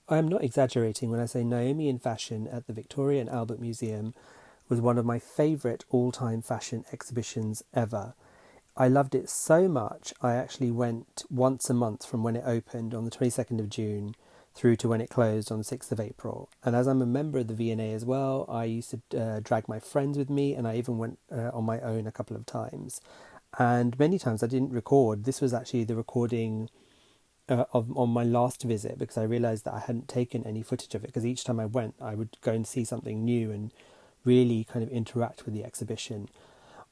I am not exaggerating when I say Naomi in Fashion at the Victoria and Albert Museum was one of my favourite all-time fashion exhibitions ever. I loved it so much, I actually went once a month from when it opened on the 22nd of June through to when it closed on the 6th of April. And as I'm a member of the V&A as well, I used to drag my friends with me, and I even went on my own a couple of times. And many times I didn't record. This was actually the recording on my last visit, because I realised that I hadn't taken any footage of it, because each time I went I would go and see something new and really kind of interact with the exhibition.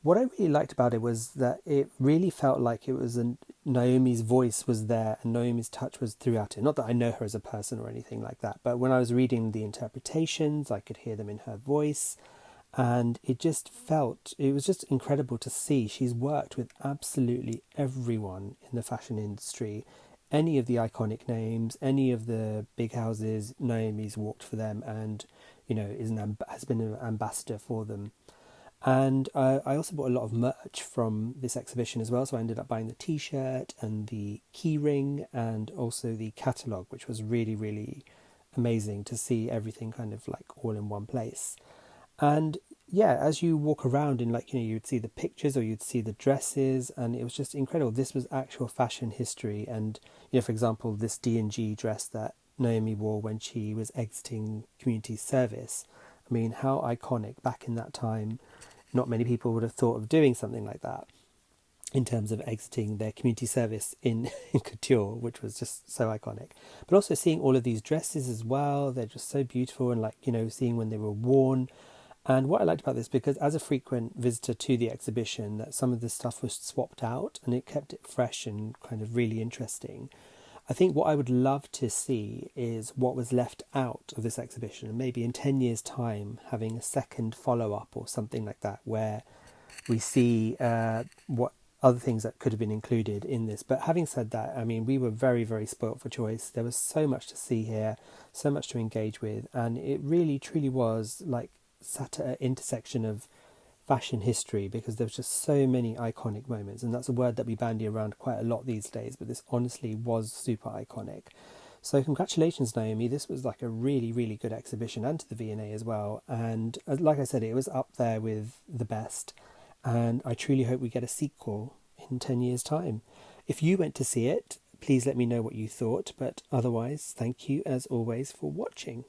What I really liked about it was that it really felt like it was Naomi's voice was there and Naomi's touch was throughout it. Not that I know her as a person or anything like that, but when I was reading the interpretations, I could hear them in her voice, and it was just incredible to see. She's worked with absolutely everyone in the fashion industry. Any of the iconic names, any of the big houses, Naomi's walked for them, and has been an ambassador for them. And I also bought a lot of merch from this exhibition as well. So I ended up buying the T-shirt and the key ring and also the catalogue, which was really, really amazing to see everything kind of like all in one place. And yeah, as you walk around and you'd see the pictures or you'd see the dresses, and it was just incredible. This was actual fashion history. And, for example, this D&G dress that Naomi wore when she was exiting community service. I mean, how iconic back in that time. Not many people would have thought of doing something like that in terms of exiting their community service in couture, which was just so iconic. But also seeing all of these dresses as well, they're just so beautiful, and seeing when they were worn. And what I liked about this, because as a frequent visitor to the exhibition, that some of the stuff was swapped out and it kept it fresh and kind of really interesting. I think what I would love to see is what was left out of this exhibition, and maybe in 10 years' time having a second follow-up or something like that, where we see what other things that could have been included in this. But having said that, I mean, we were very, very spoilt for choice. There was so much to see here, so much to engage with, and it really, truly was like sat at an intersection of fashion history, because there's just so many iconic moments, and that's a word that we bandy around quite a lot these days, but this honestly was super iconic. So congratulations, Naomi. This was like a really, really good exhibition, and to the V&A as well. And like I said, it was up there with the best, and I truly hope we get a sequel in 10 years' time. If you went to see it, please let me know what you thought, but otherwise, thank you as always for watching.